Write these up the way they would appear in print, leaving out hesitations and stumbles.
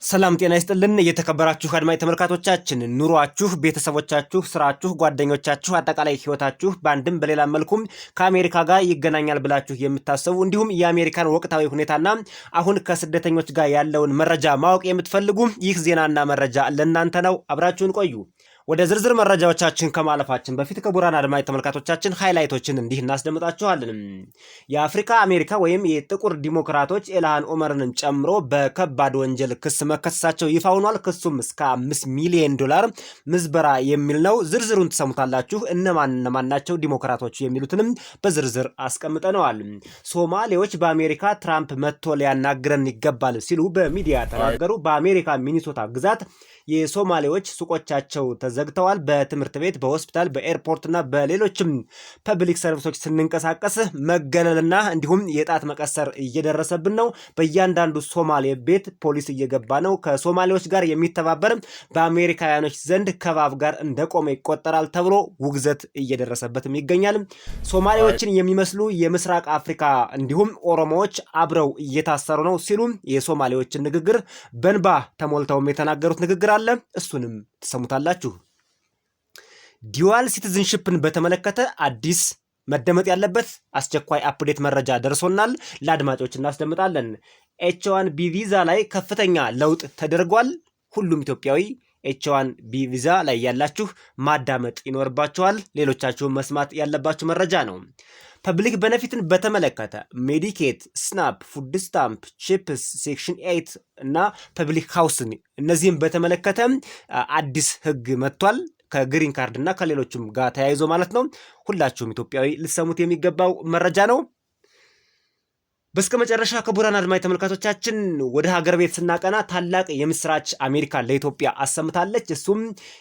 ሰላም ጤና ይስጥልን እየተከበራችሁ አድማጭ ተመልካቾቻችን ኑሯችሁ ቤተሰቦቻችሁ ስራችሁ ጓደኞቻችሁ አጠቃላይ ህይወታችሁ በአንድም በሌላ መልኩም ከአሜሪካ ጋር ይገናኛል ብላችሁ የምታስቡ እንዲሁም የአሜሪካን ወቅታዊ ሁኔታና አሁን ከስደተኞች ጋር ያለውን መረጃ ማወቅ የምትፈልጉ ይህ ዜናና መረጃ ለእናንተ ነው። አብራችሁን ቆዩ። ወደ ዝርዝር መረጃዎቻችን ከማለፋችን በፊት ክቡራን አድማጭ ተመልካቾቻችን ሃይላይቶችን እንዲህ እናስደምጣችኋለን። የአፍሪካ አሜሪካ ወይም የጥቁር ዲሞክራቶች ኢልሃን ኦመርን ጨምሮ በከባድ ወንጀል ክስ መከሰሳቸው ይፋ ሆኗል። ክሱም እስከ $5 ሚሊዮን ምዝበራ የሚል ነው። ዝርዝሩን ትሰሙታላችሁ። እነማን ናቸው ዲሞክራቶቹ የሚሉትንም በዝርዝር አስቀምጠነዋል። ሶማሌዎች በአሜሪካ ትራምፕ መጥቶ ሊያናግረን ይገባል ሲሉ በሚዲያ ተናገሩ። በአሜሪካ ሚኒሶታ ግዛት የሶማሌዎች ሱቆቻቸው ተዘግተዋል። በትምህርት ቤት፣ በሆስፒታል፣ በኤርፖርትና በሌሎችም ፐብሊክ ሰርቪሶች ስንንቀሳቀስ መገለልና እንዲሁም የጣት መቀሰር እየደረሰብን ነው። በእያንዳንዱ ሶማሌ ቤት ፖሊስ እየገባ ነው። ከሶማሌዎች ጋር የሚተባበር በአሜሪካውያኖች ዘንድ ከባብ ጋር እንደቆመ ይቆጠራል ተብሎ ውግዘት እየደረሰበትም ይገኛል። ሶማሌዎችን የሚመስሉ የምስራቅ አፍሪካ እንዲሁም ኦሮሞዎች አብረው እየታሰሩ ነው ሲሉ የሶማሌዎችን ንግግር በንባ ተሞልተውም የተናገሩት ንግግር አለ። እሱንም ትሰሙታላችሁ። ዲዋል ሲቲዝንሺፕን በተመለከተ አዲስ መደመጥ ያለበት አስቸኳይ አፕዴት መረጃ ደርሶናል። ለአድማጮች እናስደምጣለን። ኤች1ቢ ቪዛ ላይ ከፍተኛ ለውጥ ተደርጓል። ሁሉም ኢትዮጵያዊ ኤች1ቢ ቪዛ ላይ ያላችሁ ማዳመጥ ይኖርባችኋል። ሌሎቻችሁም መስማት ያለባችሁ መረጃ ነው። ፐብሊክ ቤኔፊትን በተመለከተ ሜዲኬት፣ ስናፕ፣ ፉድ ስታምፕ፣ ቺፕስ፣ ሴክሽን 8 እና ፐብሊክ ሃውስን እነዚህም በተመለከተ አዲስ ህግ መጥቷል። ከግሪን ካርድ እና ከሌሎችም ጋር ተያይዞ ማለት ነው። ሁላችሁም ኢትዮጵያዊ ልትሰሙት የሚገባው መረጃ ነው። በስከ መጨረሻ ክቡራን አድማጭ ተመልካቾቻችን ወደ ሀገር ቤት ስናቀና ታላቅ የምስራች አሜሪካ ለኢትዮጵያ አሰምታለች። እሱም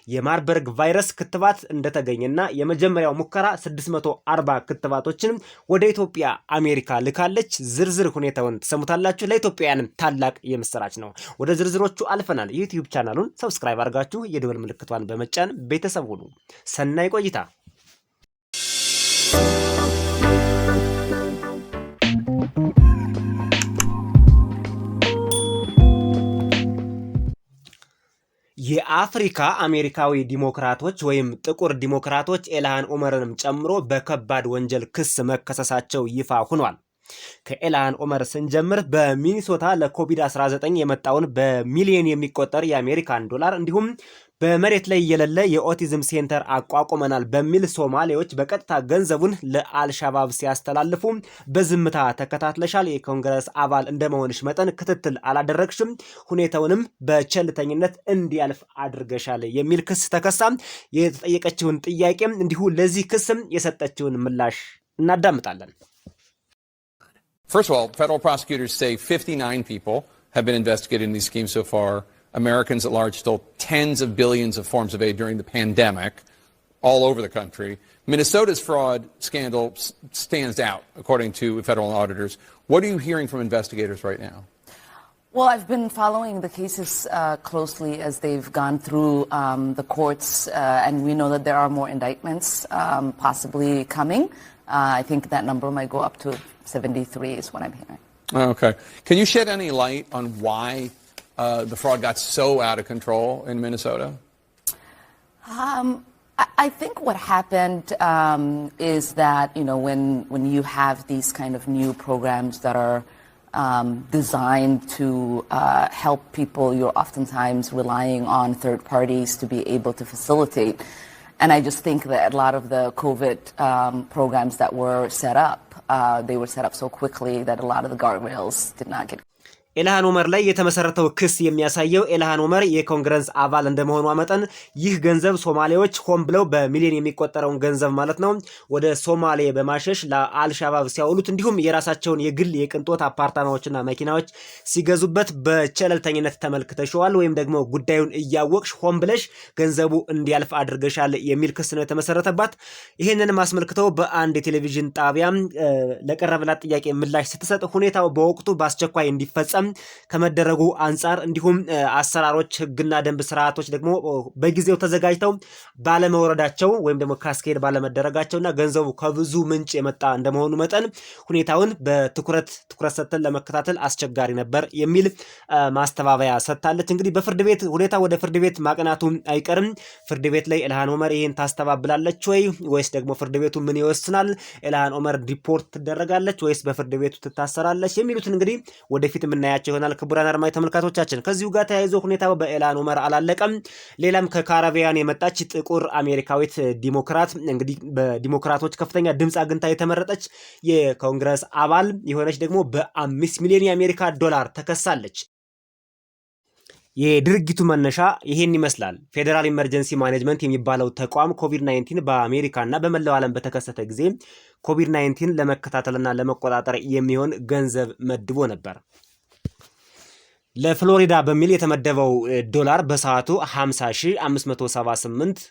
የማርበርግ ቫይረስ ክትባት እንደተገኘና የመጀመሪያው ሙከራ 640 ክትባቶችን ወደ ኢትዮጵያ አሜሪካ ልካለች። ዝርዝር ሁኔታውን ትሰሙታላችሁ። ለኢትዮጵያውያንም ታላቅ የምስራች ነው። ወደ ዝርዝሮቹ አልፈናል። ዩቲዩብ ቻናሉን ሰብስክራይብ አድርጋችሁ የደወል ምልክቷን በመጫን ቤተሰብ ሁኑ። ሰናይ ቆይታ። የአፍሪካ አሜሪካዊ ዲሞክራቶች ወይም ጥቁር ዲሞክራቶች ኢልሃን ኦመርንም ጨምሮ በከባድ ወንጀል ክስ መከሰሳቸው ይፋ ሆኗል። ከኢልሃን ኦመር ስንጀምር በሚኒሶታ ለኮቪድ-19 የመጣውን በሚሊዮን የሚቆጠር የአሜሪካን ዶላር እንዲሁም በመሬት ላይ የሌለ የኦቲዝም ሴንተር አቋቁመናል በሚል ሶማሌዎች በቀጥታ ገንዘቡን ለአልሻባብ ሲያስተላልፉ በዝምታ ተከታትለሻል። የኮንግረስ አባል እንደመሆንሽ መጠን ክትትል አላደረግሽም፣ ሁኔታውንም በቸልተኝነት እንዲያልፍ አድርገሻል የሚል ክስ ተከሳ የተጠየቀችውን ጥያቄም እንዲሁ ለዚህ ክስም የሰጠችውን ምላሽ እናዳምጣለን። First of all, federal prosecutors say 59 people have been investigated in these schemes so far. Americans at large stole tens of billions of forms of aid during the pandemic all over the country. Minnesota's fraud scandal stands out, according to federal auditors. What are you hearing from investigators right now? Well, I've been following the cases closely as they've gone through the courts, and we know that there are more indictments possibly coming. I think that number might go up to 73 is what I'm hearing. Okay. Can you shed any light on why the fraud got so out of control in Minnesota? I think what happened is that, you know, when you have these kind of new programs that are designed to help people, you're oftentimes relying on third parties to be able to facilitate. And I just think that a lot of the COVID programs that were set up, they were set up so quickly that a lot of the guardrails did not get. ኢልሃን ኦመር ላይ የተመሰረተው ክስ የሚያሳየው ኢልሃን ኦመር የኮንግረስ አባል እንደመሆኗ መጠን ይህ ገንዘብ ሶማሌዎች ሆን ብለው በሚሊዮን የሚቆጠረውን ገንዘብ ማለት ነው ወደ ሶማሌ በማሸሽ ለአልሻባብ ሲያውሉት እንዲሁም የራሳቸውን የግል የቅንጦት አፓርታማዎችና መኪናዎች ሲገዙበት በቸለልተኝነት ተመልክተሽዋል ወይም ደግሞ ጉዳዩን እያወቅሽ ሆን ብለሽ ገንዘቡ እንዲያልፍ አድርገሻል የሚል ክስ ነው የተመሰረተባት። ይሄንን ማስመልክተው በአንድ የቴሌቪዥን ጣቢያ ለቀረበላት ጥያቄ ምላሽ ስትሰጥ ሁኔታው በወቅቱ በአስቸኳይ እንዲፈጸም ከመደረጉ አንጻር እንዲሁም አሰራሮች ህግና ደንብ ስርዓቶች ደግሞ በጊዜው ተዘጋጅተው ባለመወረዳቸው ወይም ደግሞ ካስኬድ ባለመደረጋቸውና ገንዘቡ ከብዙ ምንጭ የመጣ እንደመሆኑ መጠን ሁኔታውን በትኩረት ሰጥተን ለመከታተል አስቸጋሪ ነበር የሚል ማስተባበያ ሰጥታለች። እንግዲህ በፍርድ ቤት ሁኔታ ወደ ፍርድ ቤት ማቅናቱ አይቀርም። ፍርድ ቤት ላይ ኢልሃን ኦመር ይሄን ታስተባብላለች ወይስ ደግሞ ፍርድ ቤቱ ምን ይወስናል? ኢልሃን ኦመር ዲፖርት ትደረጋለች ወይስ በፍርድ ቤቱ ትታሰራለች? የሚሉትን እንግዲህ ወደፊት የምናያቸው ይሆናል። ክቡራን አድማጭ ተመልካቾቻችን ከዚሁ ጋር ተያይዞ ሁኔታው በኢልሃን ኦመር አላለቀም። ሌላም ከካሪቢያን የመጣች ጥቁር አሜሪካዊት ዲሞክራት እንግዲህ በዲሞክራቶች ከፍተኛ ድምፅ አግኝታ የተመረጠች የኮንግረስ አባል የሆነች ደግሞ በ5 ሚሊዮን የአሜሪካ ዶላር ተከሳለች። የድርጊቱ መነሻ ይሄን ይመስላል። ፌዴራል ኢመርጀንሲ ማኔጅመንት የሚባለው ተቋም ኮቪድ-19 በአሜሪካና በመላው ዓለም በተከሰተ ጊዜ ኮቪድ-19 ለመከታተልና ለመቆጣጠር የሚሆን ገንዘብ መድቦ ነበር። ለፍሎሪዳ በሚል የተመደበው ዶላር በሰዓቱ 50,578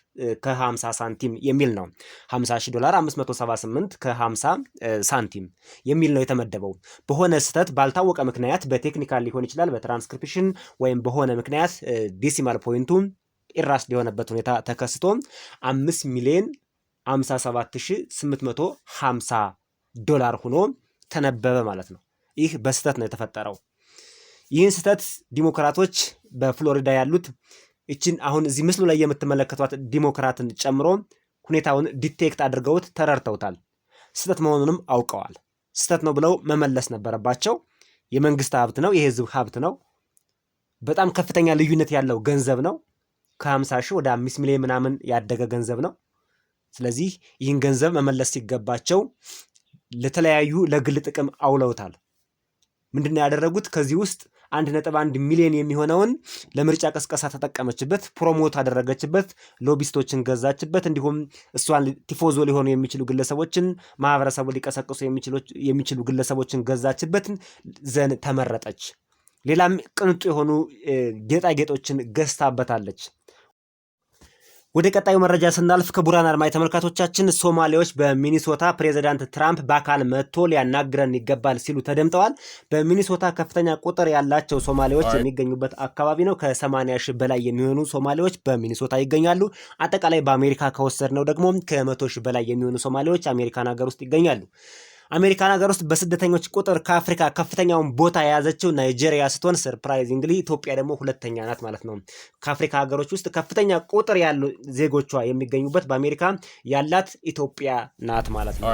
ከ50 ሳንቲም የሚል ነው። 50,000 ዶላር 578 ከ50 ሳንቲም የሚል ነው የተመደበው። በሆነ ስህተት ባልታወቀ ምክንያት በቴክኒካል ሊሆን ይችላል፣ በትራንስክሪፕሽን ወይም በሆነ ምክንያት ዲሲማል ፖይንቱ ኢራስ ሊሆነበት ሁኔታ ተከስቶ 5,057,850 ዶላር ሆኖ ተነበበ ማለት ነው። ይህ በስህተት ነው የተፈጠረው። ይህን ስህተት ዲሞክራቶች በፍሎሪዳ ያሉት እችን አሁን እዚህ ምስሉ ላይ የምትመለከቷት ዲሞክራትን ጨምሮ ሁኔታውን ዲቴክት አድርገውት ተረድተውታል። ስህተት መሆኑንም አውቀዋል። ስህተት ነው ብለው መመለስ ነበረባቸው። የመንግስት ሀብት ነው፣ የህዝብ ሀብት ነው። በጣም ከፍተኛ ልዩነት ያለው ገንዘብ ነው። ከ50 ሺህ ወደ 5 ሚሊዮን ምናምን ያደገ ገንዘብ ነው። ስለዚህ ይህን ገንዘብ መመለስ ሲገባቸው ለተለያዩ ለግል ጥቅም አውለውታል። ምንድነው ያደረጉት? ከዚህ ውስጥ 1.1 ሚሊዮን የሚሆነውን ለምርጫ ቀስቀሳ ተጠቀመችበት፣ ፕሮሞት አደረገችበት፣ ሎቢስቶችን ገዛችበት፣ እንዲሁም እሷን ቲፎዞ ሊሆኑ የሚችሉ ግለሰቦችን ማህበረሰቡ ሊቀሰቅሱ የሚችሉ ግለሰቦችን ገዛችበት፣ ዘን ተመረጠች። ሌላም ቅንጡ የሆኑ ጌጣጌጦችን ገዝታበታለች። ወደ ቀጣዩ መረጃ ስናልፍ ክቡራን አድማጭ ተመልካቾቻችን ሶማሌዎች በሚኒሶታ ፕሬዚዳንት ትራምፕ በአካል መጥቶ ሊያናግረን ይገባል ሲሉ ተደምጠዋል። በሚኒሶታ ከፍተኛ ቁጥር ያላቸው ሶማሌዎች የሚገኙበት አካባቢ ነው። ከ80 ሺህ በላይ የሚሆኑ ሶማሌዎች በሚኒሶታ ይገኛሉ። አጠቃላይ በአሜሪካ ከወሰድነው ደግሞ ከ100 ሺህ በላይ የሚሆኑ ሶማሌዎች አሜሪካን ሀገር ውስጥ ይገኛሉ። አሜሪካን ሀገር ውስጥ በስደተኞች ቁጥር ከአፍሪካ ከፍተኛውን ቦታ የያዘችው ናይጄሪያ ስትሆን ሰርፕራይዚንግሊ ኢትዮጵያ ደግሞ ሁለተኛ ናት ማለት ነው። ከአፍሪካ ሀገሮች ውስጥ ከፍተኛ ቁጥር ያሉ ዜጎቿ የሚገኙበት በአሜሪካ ያላት ኢትዮጵያ ናት ማለት ነው።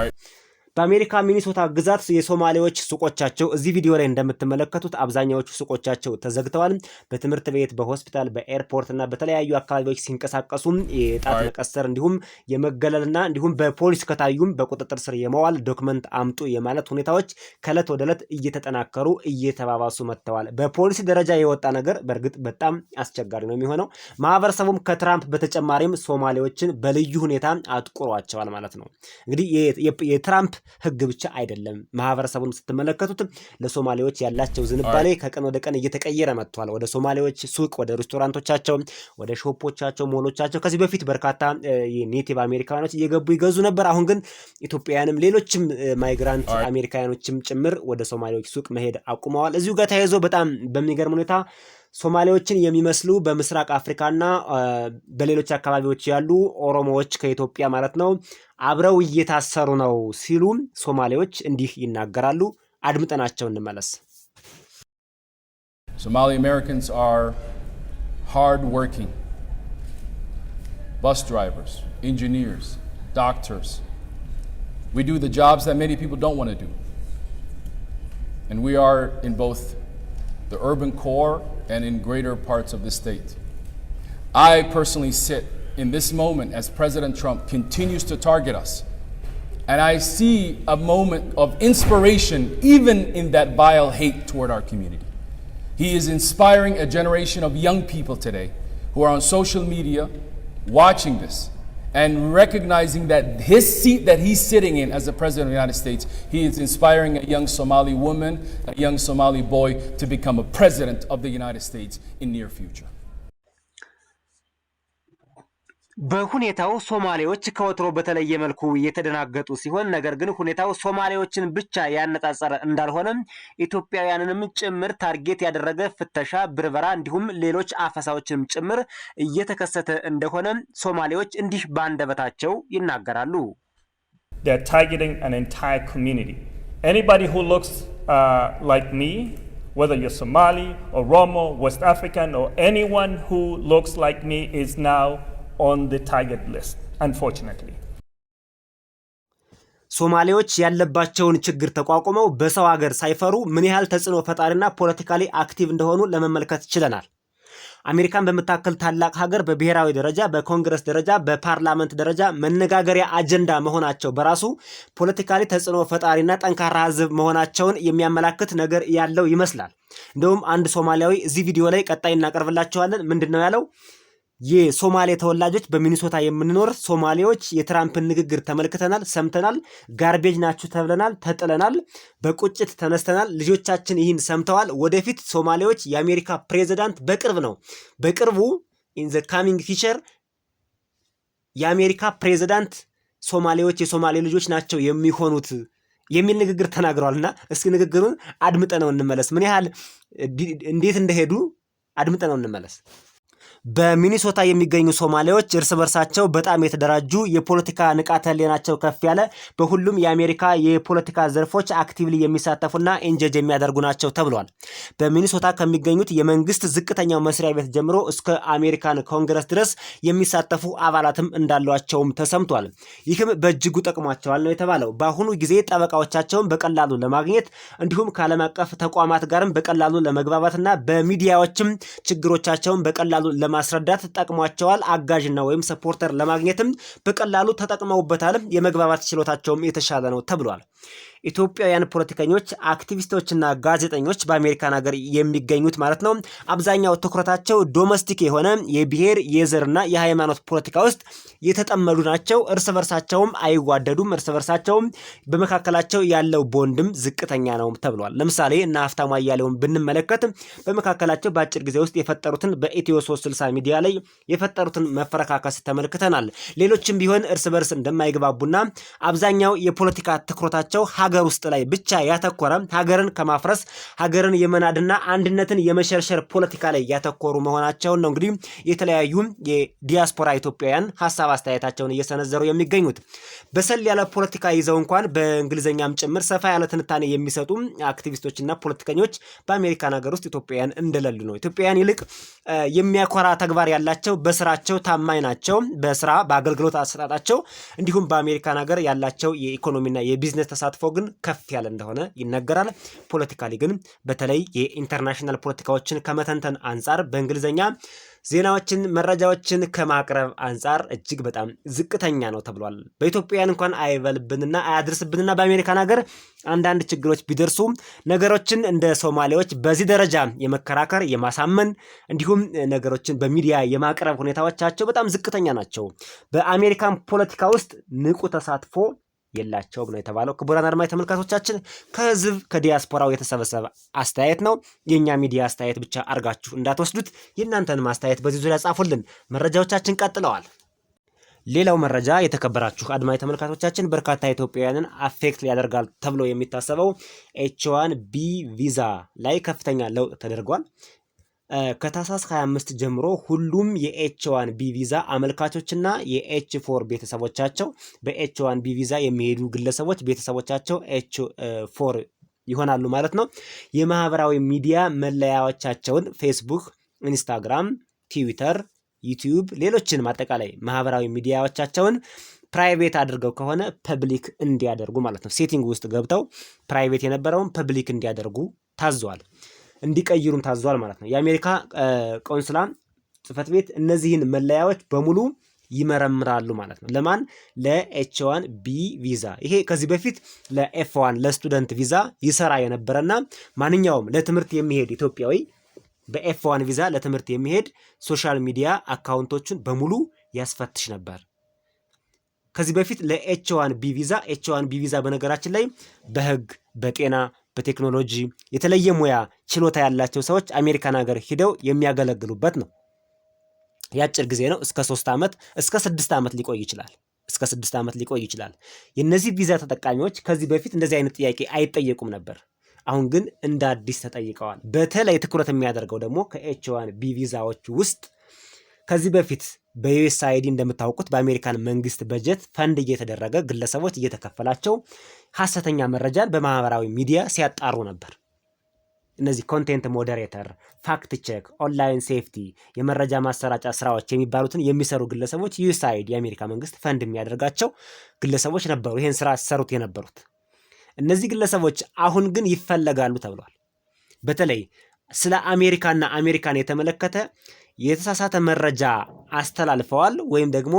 በአሜሪካ ሚኒሶታ ግዛት የሶማሌዎች ሱቆቻቸው እዚህ ቪዲዮ ላይ እንደምትመለከቱት አብዛኛዎቹ ሱቆቻቸው ተዘግተዋል። በትምህርት ቤት፣ በሆስፒታል፣ በኤርፖርት እና በተለያዩ አካባቢዎች ሲንቀሳቀሱ የጣት መቀሰር እንዲሁም የመገለልና እንዲሁም በፖሊስ ከታዩም በቁጥጥር ስር የመዋል ዶክመንት አምጡ የማለት ሁኔታዎች ከዕለት ወደ ዕለት እየተጠናከሩ እየተባባሱ መጥተዋል። በፖሊስ ደረጃ የወጣ ነገር በእርግጥ በጣም አስቸጋሪ ነው የሚሆነው። ማህበረሰቡም ከትራምፕ በተጨማሪም ሶማሌዎችን በልዩ ሁኔታ አጥቁሯቸዋል ማለት ነው። እንግዲህ የትራምፕ ህግ ብቻ አይደለም። ማህበረሰቡን ስትመለከቱት ለሶማሌዎች ያላቸው ዝንባሌ ከቀን ወደ ቀን እየተቀየረ መጥቷል። ወደ ሶማሌዎች ሱቅ፣ ወደ ሬስቶራንቶቻቸው፣ ወደ ሾፖቻቸው፣ ሞሎቻቸው ከዚህ በፊት በርካታ የኔቲቭ አሜሪካኖች እየገቡ ይገዙ ነበር። አሁን ግን ኢትዮጵያውያንም ሌሎችም ማይግራንት አሜሪካኖችም ጭምር ወደ ሶማሌዎች ሱቅ መሄድ አቁመዋል። እዚሁ ጋር ተያይዞ በጣም በሚገርም ሁኔታ ሶማሌዎችን የሚመስሉ በምስራቅ አፍሪካና በሌሎች አካባቢዎች ያሉ ኦሮሞዎች ከኢትዮጵያ ማለት ነው አብረው እየታሰሩ ነው ሲሉ ሶማሌዎች እንዲህ ይናገራሉ። አድምጠናቸው እንመለስ። Somali Americans are hard working. Bus drivers, engineers, doctors. We do the jobs that many people don't want to do. And we are in both the urban core and in greater parts of the state. I personally sit in this moment as President Trump continues to target us. And I see a moment of inspiration even in that vile hate toward our community. He is inspiring a generation of young people today who are on social media watching this and recognizing that his seat that he's sitting in as the President of the United States, he is inspiring a young Somali woman, a young Somali boy to become a president of the United States in near future. በሁኔታው ሶማሌዎች ከወትሮ በተለየ መልኩ የተደናገጡ ሲሆን ነገር ግን ሁኔታው ሶማሌዎችን ብቻ ያነጻጸረ እንዳልሆነ ኢትዮጵያውያንንም ጭምር ታርጌት ያደረገ ፍተሻ፣ ብርበራ እንዲሁም ሌሎች አፈሳዎችንም ጭምር እየተከሰተ እንደሆነ ሶማሌዎች እንዲህ ባንደበታቸው ይናገራሉ። They are targeting an entire community. Anybody who looks like me, whether you're Somali, Oromo, West African, or anyone who looks like me is now on the target list, unfortunately. ሶማሌዎች ያለባቸውን ችግር ተቋቁመው በሰው ሀገር ሳይፈሩ ምን ያህል ተጽዕኖ ፈጣሪና ፖለቲካሊ አክቲቭ እንደሆኑ ለመመልከት ችለናል። አሜሪካን በመታከል ታላቅ ሀገር በብሔራዊ ደረጃ፣ በኮንግረስ ደረጃ፣ በፓርላመንት ደረጃ መነጋገሪያ አጀንዳ መሆናቸው በራሱ ፖለቲካሊ ተጽዕኖ ፈጣሪና ጠንካራ ህዝብ መሆናቸውን የሚያመላክት ነገር ያለው ይመስላል። እንደውም አንድ ሶማሊያዊ እዚህ ቪዲዮ ላይ ቀጣይ እናቀርብላችኋለን። ምንድነው ያለው? የሶማሌ ተወላጆች በሚኒሶታ የምንኖር ሶማሌዎች የትራምፕን ንግግር ተመልክተናል፣ ሰምተናል። ጋርቤጅ ናችሁ ተብለናል፣ ተጥለናል፣ በቁጭት ተነስተናል። ልጆቻችን ይህን ሰምተዋል። ወደፊት ሶማሌዎች የአሜሪካ ፕሬዚዳንት በቅርቡ ኢን ዘ ካሚንግ ፊቸር የአሜሪካ ፕሬዚዳንት ሶማሌዎች የሶማሌ ልጆች ናቸው የሚሆኑት የሚል ንግግር ተናግረዋልና እስኪ ንግግሩን አድምጠነው እንመለስ። ምን ያህል እንዴት እንደሄዱ አድምጠነው እንመለስ። በሚኒሶታ የሚገኙ ሶማሌዎች እርስ በርሳቸው በጣም የተደራጁ የፖለቲካ ንቃተ ህሊናቸው ከፍ ያለ በሁሉም የአሜሪካ የፖለቲካ ዘርፎች አክቲቭሊ የሚሳተፉና ኢንጀጅ የሚያደርጉ ናቸው ተብሏል። በሚኒሶታ ከሚገኙት የመንግስት ዝቅተኛው መስሪያ ቤት ጀምሮ እስከ አሜሪካን ኮንግረስ ድረስ የሚሳተፉ አባላትም እንዳሏቸውም ተሰምቷል። ይህም በእጅጉ ጠቅሟቸዋል ነው የተባለው። በአሁኑ ጊዜ ጠበቃዎቻቸውን በቀላሉ ለማግኘት እንዲሁም ከዓለም አቀፍ ተቋማት ጋርም በቀላሉ ለመግባባትና በሚዲያዎችም ችግሮቻቸውን በቀላሉ ለማስረዳት ተጠቅሟቸዋል። አጋዥና ወይም ሰፖርተር ለማግኘትም በቀላሉ ተጠቅመውበታል። የመግባባት ችሎታቸውም የተሻለ ነው ተብሏል። ኢትዮጵያውያን ፖለቲከኞች፣ አክቲቪስቶችና ጋዜጠኞች በአሜሪካን ሀገር የሚገኙት ማለት ነው አብዛኛው ትኩረታቸው ዶሜስቲክ የሆነ የብሔር የዘርና የሃይማኖት ፖለቲካ ውስጥ የተጠመዱ ናቸው። እርስ በርሳቸውም አይዋደዱም። እርስ በርሳቸውም በመካከላቸው ያለው ቦንድም ዝቅተኛ ነው ተብሏል። ለምሳሌ እና ሀፍታሙ አያሌውን ብንመለከት በመካከላቸው በአጭር ጊዜ ውስጥ የፈጠሩትን በኢትዮ 360 ሚዲያ ላይ የፈጠሩትን መፈረካከስ ተመልክተናል። ሌሎችም ቢሆን እርስ በርስ እንደማይግባቡና አብዛኛው የፖለቲካ ትኩረታቸው ሀገር ውስጥ ላይ ብቻ ያተኮረ ሀገርን ከማፍረስ ሀገርን የመናድና አንድነትን የመሸርሸር ፖለቲካ ላይ ያተኮሩ መሆናቸውን ነው እንግዲህ የተለያዩ የዲያስፖራ ኢትዮጵያውያን ሀሳብ አስተያየታቸውን እየሰነዘሩ የሚገኙት። በሰል ያለ ፖለቲካ ይዘው እንኳን በእንግሊዝኛም ጭምር ሰፋ ያለ ትንታኔ የሚሰጡ አክቲቪስቶችና ፖለቲከኞች በአሜሪካን ሀገር ውስጥ ኢትዮጵያውያን እንደሌሉ ነው። ኢትዮጵያውያን ይልቅ የሚያኮራ ተግባር ያላቸው፣ በስራቸው ታማኝ ናቸው። በስራ በአገልግሎት አሰጣጣቸው እንዲሁም በአሜሪካን ሀገር ያላቸው የኢኮኖሚና የቢዝነስ ተሳትፎ ግን ከፍ ያለ እንደሆነ ይነገራል። ፖለቲካሊ ግን በተለይ የኢንተርናሽናል ፖለቲካዎችን ከመተንተን አንጻር በእንግሊዝኛ ዜናዎችን መረጃዎችን ከማቅረብ አንጻር እጅግ በጣም ዝቅተኛ ነው ተብሏል። በኢትዮጵያውያን እንኳን አይበልብንና አያድርስብንና በአሜሪካን ሀገር አንዳንድ ችግሮች ቢደርሱ ነገሮችን እንደ ሶማሌዎች በዚህ ደረጃ የመከራከር የማሳመን እንዲሁም ነገሮችን በሚዲያ የማቅረብ ሁኔታዎቻቸው በጣም ዝቅተኛ ናቸው። በአሜሪካን ፖለቲካ ውስጥ ንቁ ተሳትፎ የላቸውም ነው የተባለው። ክቡራን አድማጭ ተመልካቾቻችን ከህዝብ ከዲያስፖራው የተሰበሰበ አስተያየት ነው። የኛ ሚዲያ አስተያየት ብቻ አርጋችሁ እንዳትወስዱት። የእናንተን ማስተያየት በዚህ ዙሪያ ጻፉልን። መረጃዎቻችን ቀጥለዋል። ሌላው መረጃ የተከበራችሁ አድማጭ ተመልካቾቻችን በርካታ ኢትዮጵያውያንን አፌክት ያደርጋል ተብሎ የሚታሰበው H1B ቪዛ ላይ ከፍተኛ ለውጥ ተደርጓል። ከታህሳስ 25 ጀምሮ ሁሉም የኤች1ቢ ቪዛ አመልካቾችና የኤች4 ቤተሰቦቻቸው በኤች1ቢ ቪዛ የሚሄዱ ግለሰቦች ቤተሰቦቻቸው ኤች4 ይሆናሉ ማለት ነው። የማህበራዊ ሚዲያ መለያዎቻቸውን ፌስቡክ፣ ኢንስታግራም፣ ትዊተር፣ ዩቲዩብ ሌሎችንም አጠቃላይ ማህበራዊ ሚዲያዎቻቸውን ፕራይቬት አድርገው ከሆነ ፐብሊክ እንዲያደርጉ ማለት ነው። ሴቲንግ ውስጥ ገብተው ፕራይቬት የነበረውን ፐብሊክ እንዲያደርጉ ታዟል። እንዲቀይሩም ታዟል ማለት ነው። የአሜሪካ ቆንስላ ጽህፈት ቤት እነዚህን መለያዎች በሙሉ ይመረምራሉ ማለት ነው። ለማን? ለኤች1ቢ ቪዛ። ይሄ ከዚህ በፊት ለኤፍ1 ለስቱደንት ቪዛ ይሰራ የነበረና ማንኛውም ለትምህርት የሚሄድ ኢትዮጵያዊ በኤፍ1 ቪዛ ለትምህርት የሚሄድ ሶሻል ሚዲያ አካውንቶቹን በሙሉ ያስፈትሽ ነበር። ከዚህ በፊት ለኤች1ቢ ቪዛ ኤች1ቢ ቪዛ በነገራችን ላይ በህግ፣ በጤና፣ በቴክኖሎጂ የተለየ ሙያ ችሎታ ያላቸው ሰዎች አሜሪካን ሀገር ሂደው የሚያገለግሉበት ነው። የአጭር ጊዜ ነው። እስከ 3 ዓመት እስከ 6 ዓመት ሊቆይ ይችላል። እስከ 6 ዓመት ሊቆይ ይችላል። የነዚህ ቪዛ ተጠቃሚዎች ከዚህ በፊት እንደዚህ አይነት ጥያቄ አይጠየቁም ነበር። አሁን ግን እንደ አዲስ ተጠይቀዋል። በተለይ ትኩረት የሚያደርገው ደግሞ ከኤች1ቢ ቪዛዎች ውስጥ ከዚህ በፊት በዩኤስአይዲ እንደምታውቁት በአሜሪካን መንግስት በጀት ፈንድ እየተደረገ ግለሰቦች እየተከፈላቸው ሐሰተኛ መረጃን በማህበራዊ ሚዲያ ሲያጣሩ ነበር። እነዚህ ኮንቴንት ሞዴሬተር፣ ፋክት ቼክ፣ ኦንላይን ሴፍቲ፣ የመረጃ ማሰራጫ ስራዎች የሚባሉትን የሚሰሩ ግለሰቦች ዩኤስአይዲ የአሜሪካ መንግስት ፈንድ የሚያደርጋቸው ግለሰቦች ነበሩ ይህን ስራ ሲሰሩት የነበሩት። እነዚህ ግለሰቦች አሁን ግን ይፈለጋሉ ተብሏል። በተለይ ስለ አሜሪካና አሜሪካን የተመለከተ የተሳሳተ መረጃ አስተላልፈዋል ወይም ደግሞ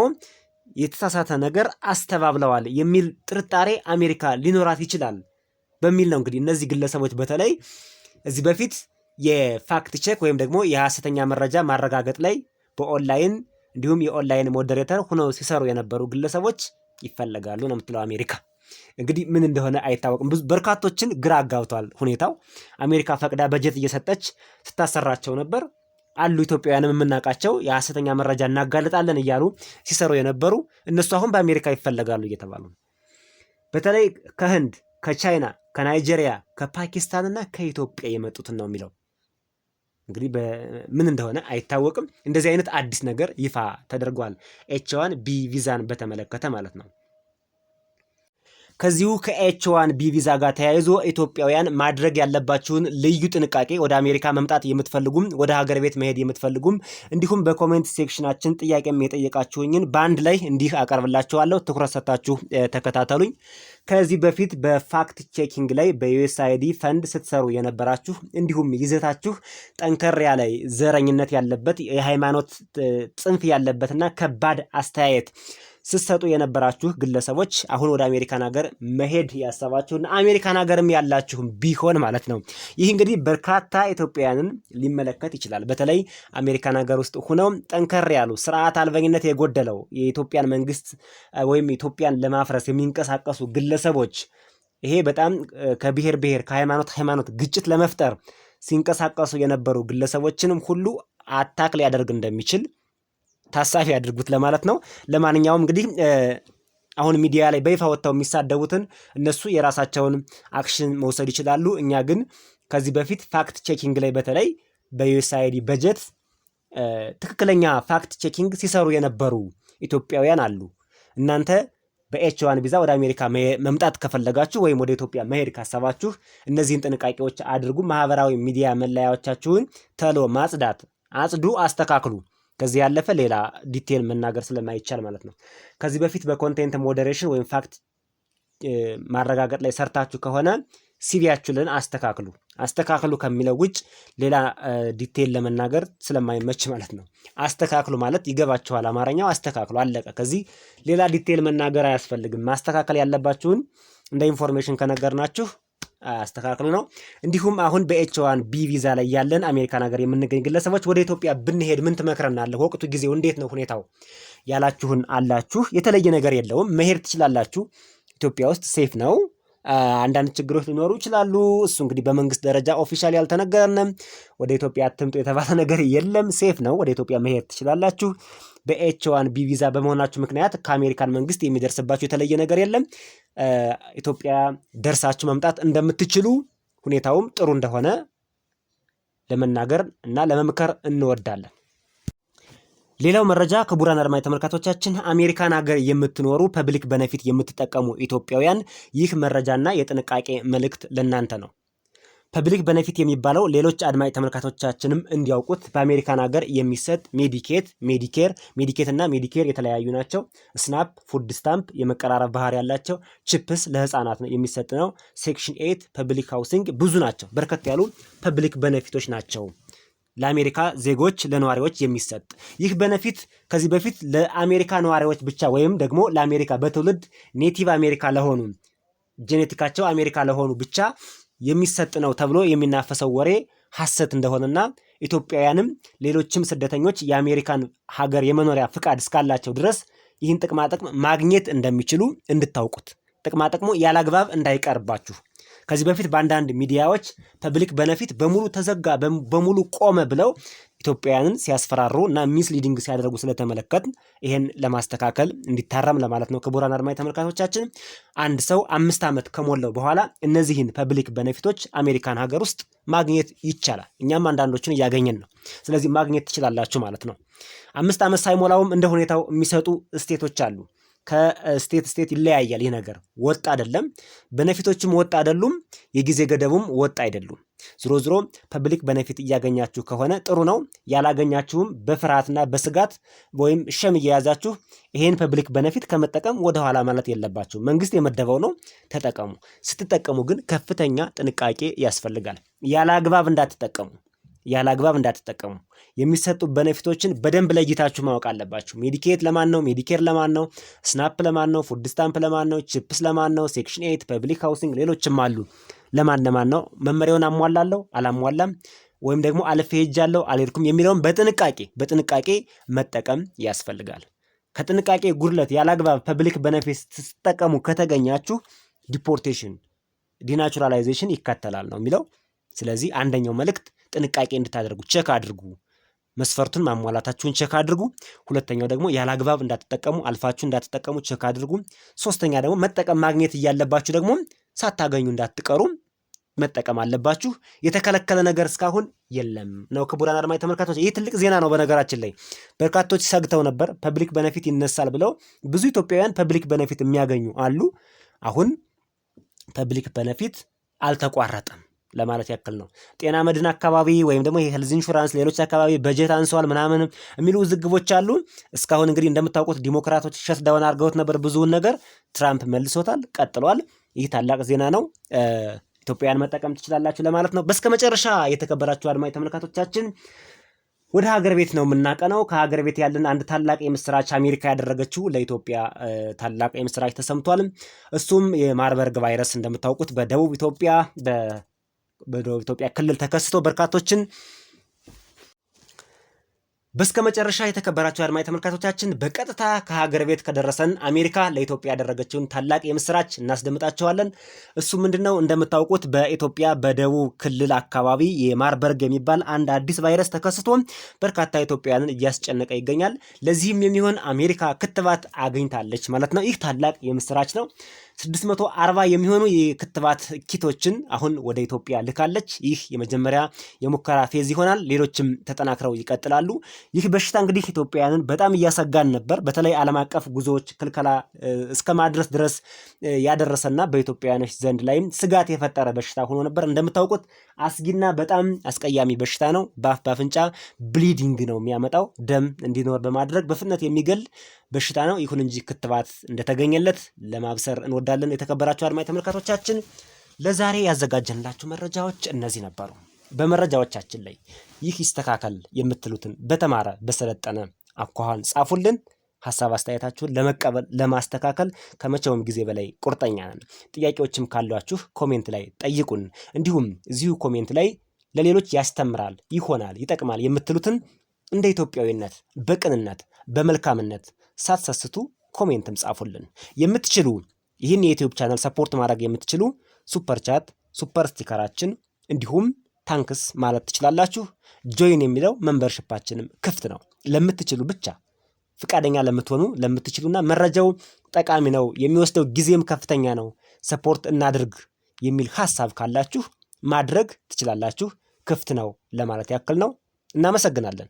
የተሳሳተ ነገር አስተባብለዋል የሚል ጥርጣሬ አሜሪካ ሊኖራት ይችላል በሚል ነው እንግዲህ እነዚህ ግለሰቦች በተለይ እዚህ በፊት የፋክት ቼክ ወይም ደግሞ የሐሰተኛ መረጃ ማረጋገጥ ላይ በኦንላይን እንዲሁም የኦንላይን ሞዴሬተር ሆነው ሲሰሩ የነበሩ ግለሰቦች ይፈለጋሉ ነው የምትለው አሜሪካ። እንግዲህ ምን እንደሆነ አይታወቅም። በርካቶችን ግራ አጋብቷል ሁኔታው። አሜሪካ ፈቅዳ በጀት እየሰጠች ስታሰራቸው ነበር አሉ ኢትዮጵያውያንም የምናውቃቸው የሐሰተኛ መረጃ እናጋልጣለን እያሉ ሲሰሩ የነበሩ እነሱ አሁን በአሜሪካ ይፈለጋሉ እየተባሉ በተለይ ከህንድ፣ ከቻይና፣ ከናይጄሪያ፣ ከፓኪስታንና ከኢትዮጵያ የመጡትን ነው የሚለው። እንግዲህ ምን እንደሆነ አይታወቅም። እንደዚህ አይነት አዲስ ነገር ይፋ ተደርጓል ኤች1ቢ ቪዛን በተመለከተ ማለት ነው። ከዚሁ ከኤች1ቢ ቪዛ ጋር ተያይዞ ኢትዮጵያውያን ማድረግ ያለባችሁን ልዩ ጥንቃቄ ወደ አሜሪካ መምጣት የምትፈልጉም ወደ ሀገር ቤት መሄድ የምትፈልጉም እንዲሁም በኮሜንት ሴክሽናችን ጥያቄም የጠየቃችሁኝን በአንድ ላይ እንዲህ አቀርብላችኋለሁ። ትኩረት ሰጥታችሁ ተከታተሉኝ። ከዚህ በፊት በፋክት ቼኪንግ ላይ በዩኤስአይዲ ፈንድ ስትሰሩ የነበራችሁ እንዲሁም ይዘታችሁ ጠንከር ያለ ዘረኝነት ያለበት የሃይማኖት ጽንፍ ያለበትና ከባድ አስተያየት ስትሰጡ የነበራችሁ ግለሰቦች አሁን ወደ አሜሪካን ሀገር መሄድ ያሰባችሁና አሜሪካን ሀገርም ያላችሁም ቢሆን ማለት ነው። ይህ እንግዲህ በርካታ ኢትዮጵያውያንን ሊመለከት ይችላል። በተለይ አሜሪካን ሀገር ውስጥ ሆነው ጠንከር ያሉ ስርዓት አልበኝነት የጎደለው የኢትዮጵያን መንግስት ወይም ኢትዮጵያን ለማፍረስ የሚንቀሳቀሱ ግለሰቦች ይሄ በጣም ከብሔር ከሃይማኖት ግጭት ለመፍጠር ሲንቀሳቀሱ የነበሩ ግለሰቦችንም ሁሉ አታክ ሊያደርግ እንደሚችል ታሳቢ ያድርጉት ለማለት ነው። ለማንኛውም እንግዲህ አሁን ሚዲያ ላይ በይፋ ወጥተው የሚሳደቡትን እነሱ የራሳቸውን አክሽን መውሰድ ይችላሉ። እኛ ግን ከዚህ በፊት ፋክት ቼኪንግ ላይ በተለይ በዩኤስአይዲ በጀት ትክክለኛ ፋክት ቼኪንግ ሲሰሩ የነበሩ ኢትዮጵያውያን አሉ። እናንተ በኤች1 ቪዛ ወደ አሜሪካ መምጣት ከፈለጋችሁ ወይም ወደ ኢትዮጵያ መሄድ ካሰባችሁ እነዚህን ጥንቃቄዎች አድርጉ። ማህበራዊ ሚዲያ መለያዎቻችሁን ተሎ ማጽዳት፣ አጽዱ፣ አስተካክሉ። ከዚህ ያለፈ ሌላ ዲቴል መናገር ስለማይቻል ማለት ነው። ከዚህ በፊት በኮንቴንት ሞዴሬሽን ወይም ፋክት ማረጋገጥ ላይ ሰርታችሁ ከሆነ ሲቪያችሁን አስተካክሉ ከሚለው ውጭ ሌላ ዲቴል ለመናገር ስለማይመች ማለት ነው። አስተካክሉ ማለት ይገባችኋል። አማርኛው አስተካክሉ አለቀ። ከዚህ ሌላ ዲቴል መናገር አያስፈልግም። ማስተካከል ያለባችሁን እንደ ኢንፎርሜሽን ከነገርናችሁ አስተካክሉ ነው። እንዲሁም አሁን በኤች1ቢ ቪዛ ላይ ያለን አሜሪካን ሀገር የምንገኝ ግለሰቦች ወደ ኢትዮጵያ ብንሄድ ምን ትመክረናለህ? ወቅቱ ጊዜው እንዴት ነው ሁኔታው ያላችሁን አላችሁ። የተለየ ነገር የለውም። መሄድ ትችላላችሁ። ኢትዮጵያ ውስጥ ሴፍ ነው። አንዳንድ ችግሮች ሊኖሩ ይችላሉ። እሱ እንግዲህ በመንግስት ደረጃ ኦፊሻሊ ያልተነገረንም። ወደ ኢትዮጵያ አትምጡ የተባለ ነገር የለም። ሴፍ ነው። ወደ ኢትዮጵያ መሄድ ትችላላችሁ። በኤች1ቢ ቪዛ በመሆናችሁ ምክንያት ከአሜሪካን መንግስት የሚደርስባችሁ የተለየ ነገር የለም። ኢትዮጵያ ደርሳችሁ መምጣት እንደምትችሉ ሁኔታውም ጥሩ እንደሆነ ለመናገር እና ለመምከር እንወዳለን። ሌላው መረጃ ክቡራን አድማጭ ተመልካቾቻችን አሜሪካን ሀገር የምትኖሩ ፐብሊክ ቤኔፊት የምትጠቀሙ ኢትዮጵያውያን ይህ መረጃና የጥንቃቄ መልእክት ለእናንተ ነው። ፐብሊክ ቤኔፊት የሚባለው ሌሎች አድማጭ ተመልካቾቻችንም እንዲያውቁት በአሜሪካን ሀገር የሚሰጥ ሜዲኬት እና ሜዲኬር የተለያዩ ናቸው። ስናፕ፣ ፉድ ስታምፕ የመቀራረብ ባህሪ ያላቸው፣ ቺፕስ ለህፃናት የሚሰጥ ነው። ሴክሽን 8 ፐብሊክ ሃውሲንግ ብዙ ናቸው። በርከት ያሉ ፐብሊክ ቤኔፊቶች ናቸው ለአሜሪካ ዜጎች ለነዋሪዎች የሚሰጥ። ይህ ቤኔፊት ከዚህ በፊት ለአሜሪካ ነዋሪዎች ብቻ ወይም ደግሞ ለአሜሪካ በትውልድ ኔቲቭ አሜሪካ ለሆኑ ጄኔቲካቸው አሜሪካ ለሆኑ ብቻ የሚሰጥ ነው ተብሎ የሚናፈሰው ወሬ ሐሰት እንደሆነና ኢትዮጵያውያንም ሌሎችም ስደተኞች የአሜሪካን ሀገር የመኖሪያ ፍቃድ እስካላቸው ድረስ ይህን ጥቅማጥቅም ማግኘት እንደሚችሉ እንድታውቁት፣ ጥቅማጥቅሙ ያላግባብ እንዳይቀርባችሁ። ከዚህ በፊት በአንዳንድ ሚዲያዎች ፐብሊክ ቤኔፊት በሙሉ ተዘጋ፣ በሙሉ ቆመ ብለው ኢትዮጵያውያንን ሲያስፈራሩ እና ሚስሊዲንግ ሲያደርጉ ስለተመለከት ይሄን ለማስተካከል እንዲታረም ለማለት ነው። ክቡራን አድማጭ ተመልካቾቻችን አንድ ሰው 5 ዓመት ከሞላው በኋላ እነዚህን ፐብሊክ ቤኔፊቶች አሜሪካን ሀገር ውስጥ ማግኘት ይቻላል። እኛም አንዳንዶችን እያገኘን ነው። ስለዚህ ማግኘት ትችላላችሁ ማለት ነው። 5 ዓመት ሳይሞላውም እንደ ሁኔታው የሚሰጡ ስቴቶች አሉ። ከስቴት ስቴት ይለያያል። ይህ ነገር ወጥ አይደለም። ቤኔፊቶችም ወጥ አይደሉም። የጊዜ ገደቡም ወጥ አይደሉም። ዝሮ ፐብሊክ ቤኔፊት እያገኛችሁ ከሆነ ጥሩ ነው። ያላገኛችሁም በፍርሃትና በስጋት ወይም ሸም እየያዛችሁ ይሄን ፐብሊክ ቤኔፊት ከመጠቀም ወደኋላ ማለት የለባችሁ። መንግስት የመደበው ነው፣ ተጠቀሙ። ስትጠቀሙ ግን ከፍተኛ ጥንቃቄ ያስፈልጋል። ያለ አግባብ እንዳትጠቀሙ። የሚሰጡ ቤኔፊቶችን በደንብ ለይታችሁ ማወቅ አለባችሁ። ሜዲኬት ለማን ነው? ሜዲኬር ለማን ነው? ስናፕ ለማን ነው? ፉድ ስታምፕ ለማን ነው? ቺፕስ ለማን ነው? ሴክሽን 8 ፐብሊክ ሃውሲንግ፣ ሌሎችም አሉ። ለማን ነው? መመሪያውን አሟላለሁ አላሟላም፣ ወይም ደግሞ አልፌ ሄጃለሁ አልሄድኩም የሚለውን በጥንቃቄ መጠቀም ያስፈልጋል። ከጥንቃቄ ጉድለት ያላግባብ ፐብሊክ ቤኔፊት ስትጠቀሙ ከተገኛችሁ ዲፖርቴሽን፣ ዲናቹራላይዜሽን ይከተላል ነው የሚለው። ስለዚህ አንደኛው መልእክት ጥንቃቄ እንድታደርጉ ቼክ አድርጉ። መስፈርቱን ማሟላታችሁን ቼክ አድርጉ። ሁለተኛው ደግሞ ያላግባብ እንዳትጠቀሙ፣ አልፋችሁ እንዳትጠቀሙ ቼክ አድርጉ። ሶስተኛ ደግሞ መጠቀም ማግኘት እያለባችሁ ደግሞ ሳታገኙ እንዳትቀሩ መጠቀም አለባችሁ። የተከለከለ ነገር እስካሁን የለም ነው። ክቡራን አድማጭ ተመልካቾች ይህ ትልቅ ዜና ነው። በነገራችን ላይ በርካቶች ሰግተው ነበር ፐብሊክ ቤኔፊት ይነሳል ብለው። ብዙ ኢትዮጵያውያን ፐብሊክ ቤኔፊት የሚያገኙ አሉ። አሁን ፐብሊክ ቤኔፊት አልተቋረጠም ለማለት ያክል ነው። ጤና መድን አካባቢ ወይም ደግሞ የሄልዝ ኢንሹራንስ ሌሎች አካባቢ በጀት አንሷል ምናምን የሚሉ ውዝግቦች አሉ። እስካሁን እንግዲህ እንደምታውቁት ዲሞክራቶች ሸትዳውን አድርገውት ነበር ብዙውን ነገር። ትራምፕ መልሶታል፣ ቀጥሏል። ይህ ታላቅ ዜና ነው። ኢትዮጵያውያን መጠቀም ትችላላችሁ ለማለት ነው። በስከ መጨረሻ የተከበራችሁ አድማጭ ተመልካቾቻችን ወደ ሀገር ቤት ነው የምናቀነው። ከሀገር ቤት ያለን አንድ ታላቅ የምስራች አሜሪካ ያደረገችው ለኢትዮጵያ ታላቅ የምስራች ተሰምቷል። እሱም የማርበርግ ቫይረስ እንደምታውቁት በደቡብ ኢትዮጵያ ክልል ተከስቶ በርካቶችን በስከ መጨረሻ የተከበራችሁ አድማጭ ተመልካቾቻችን በቀጥታ ከሀገር ቤት ከደረሰን አሜሪካ ለኢትዮጵያ ያደረገችውን ታላቅ የምስራች እናስደምጣቸዋለን። እሱ ምንድነው? እንደምታውቁት በኢትዮጵያ በደቡብ ክልል አካባቢ የማርበርግ የሚባል አንድ አዲስ ቫይረስ ተከስቶ በርካታ ኢትዮጵያውያንን እያስጨነቀ ይገኛል። ለዚህም የሚሆን አሜሪካ ክትባት አግኝታለች ማለት ነው። ይህ ታላቅ የምስራች ነው። 640 የሚሆኑ የክትባት ኪቶችን አሁን ወደ ኢትዮጵያ ልካለች። ይህ የመጀመሪያ የሙከራ ፌዝ ይሆናል። ሌሎችም ተጠናክረው ይቀጥላሉ። ይህ በሽታ እንግዲህ ኢትዮጵያውያንን በጣም እያሰጋን ነበር። በተለይ ዓለም አቀፍ ጉዞዎች ክልከላ እስከ ማድረስ ድረስ ያደረሰና በኢትዮጵያውያኖች ዘንድ ላይም ስጋት የፈጠረ በሽታ ሆኖ ነበር። እንደምታውቁት አስጊና በጣም አስቀያሚ በሽታ ነው። በአፍ በአፍንጫ ብሊዲንግ ነው የሚያመጣው። ደም እንዲኖር በማድረግ በፍጥነት የሚገል በሽታ ነው። ይሁን እንጂ ክትባት እንደተገኘለት ለማብሰር እንወዳለን። የተከበራችሁ አድማጭ ተመልካቾቻችን ለዛሬ ያዘጋጀንላችሁ መረጃዎች እነዚህ ነበሩ። በመረጃዎቻችን ላይ ይህ ይስተካከል የምትሉትን በተማረ በሰለጠነ አኳኋን ጻፉልን። ሀሳብ አስተያየታችሁን ለመቀበል ለማስተካከል ከመቼውም ጊዜ በላይ ቁርጠኛ ነን። ጥያቄዎችም ካሏችሁ ኮሜንት ላይ ጠይቁን። እንዲሁም እዚሁ ኮሜንት ላይ ለሌሎች ያስተምራል፣ ይሆናል፣ ይጠቅማል የምትሉትን እንደ ኢትዮጵያዊነት በቅንነት በመልካምነት ሳትሰስቱ ኮሜንትም ጻፉልን። የምትችሉ ይህን የዩቲዩብ ቻናል ሰፖርት ማድረግ የምትችሉ ሱፐር ቻት፣ ሱፐር ስቲከራችን እንዲሁም ታንክስ ማለት ትችላላችሁ። ጆይን የሚለው ሜምበርሺፓችንም ክፍት ነው። ለምትችሉ ብቻ ፍቃደኛ ለምትሆኑ ለምትችሉና መረጃው ጠቃሚ ነው፣ የሚወስደው ጊዜም ከፍተኛ ነው፣ ሰፖርት እናድርግ የሚል ሐሳብ ካላችሁ ማድረግ ትችላላችሁ። ክፍት ነው ለማለት ያክል ነው። እናመሰግናለን።